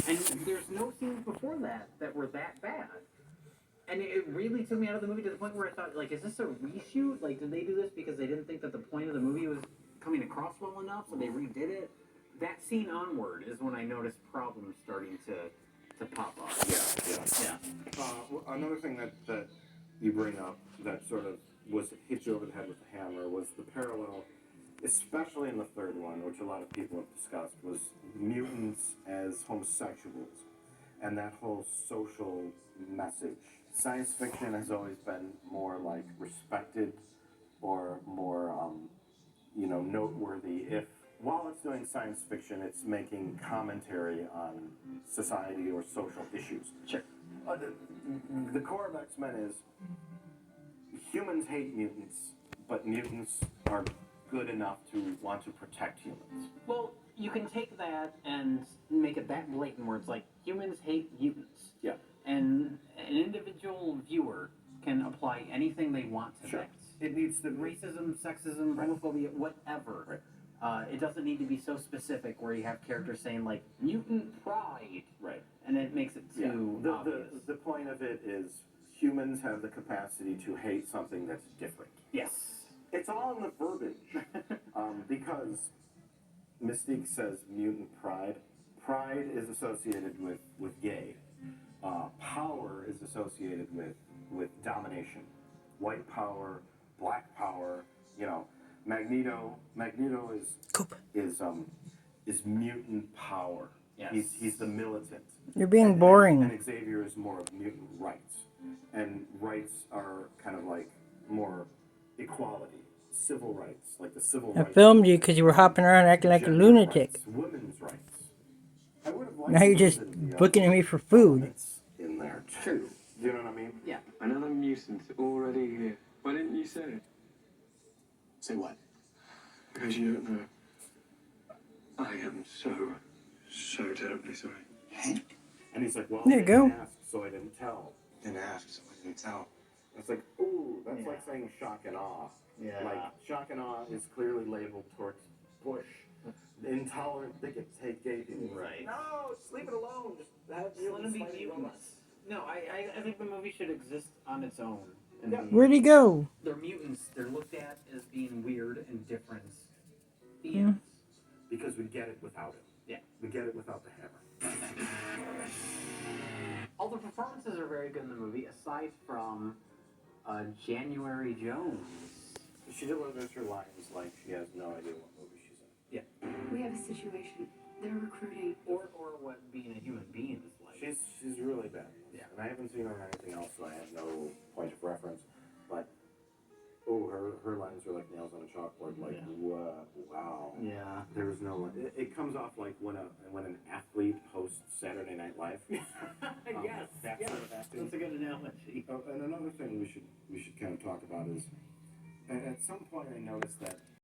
And there's no scenes before that were that bad. And it really took me out of the movie to the point where I thought, like, is this a reshoot? Like, did they do this because they didn't think that the point of the movie was coming across well enough, so they redid it? That scene onward is when I noticed problems starting to pop up. Yeah. Another thing that you bring up that sort of hit you over the head with the hammer was the parallel, especially in the third one, which a lot of people have discussed, was mutants as homosexuals and that whole social message. Science fiction has always been more like respected or more, noteworthy if while it's doing science fiction, it's making commentary on society or social issues. Sure. The core of X-Men is humans hate mutants, but mutants are good enough to want to protect humans. Well, you can take that and make it that blatant where it's like, humans hate mutants. Yeah. And an individual viewer can apply anything they want to things. It needs to racism, sexism, homophobia, whatever. Right. It doesn't need to be so specific where you have characters saying, like, mutant pride. Right. And it makes it too obvious. The point of it is humans have the capacity to hate something that's different. Yes. It's all in the verbiage. Because Mystique says mutant pride. Pride is associated with gay. Power is associated with domination. White power, black power, Magneto is mutant power. Yes. He's the militant. You're being boring. And Xavier is more of mutant rights. And rights are kind of like more equality, civil rights, like the civil rights. I filmed you because you were hopping around acting like a lunatic. Rights, women's rights. I would have liked Now you're just looking at me for food. In there too. Do you know what I mean? Yeah. Another mutant already here. Why didn't you say it? Say what? Because you don't know. I am so terribly sorry. Hank? And he's like, well, There you I go. didn't ask, so I didn't tell. Didn't ask, so I didn't tell. It's like, ooh, that's like saying shock and awe. Yeah. Like, shock and awe is clearly labeled towards Bush. The intolerant bigot take gay people. Right. No, just leave it alone. Just have Let them be mutants. No, I think the movie should exist on its own. And Yeah. Where'd he go? They're mutants. They're looked at as being weird and different beings. Because we get it without it. Yeah. We get it without the hammer. All the performances are very good in the movie, aside from January Jones. She delivers her lines like she has no idea what movie she's in. Yeah. We have a situation. They're recruiting. Or what being a human being is like. She's really bad. Yeah. And I haven't seen her in anything else, so I have no point of reference. But her lines are like nails on a chalkboard. Like, wow. Yeah. There is no. It comes off like when an athlete hosts Saturday Night Live. Yes. That sort of acting. That's a good analogy. And another thing we should kind of talk about is, at some point I noticed that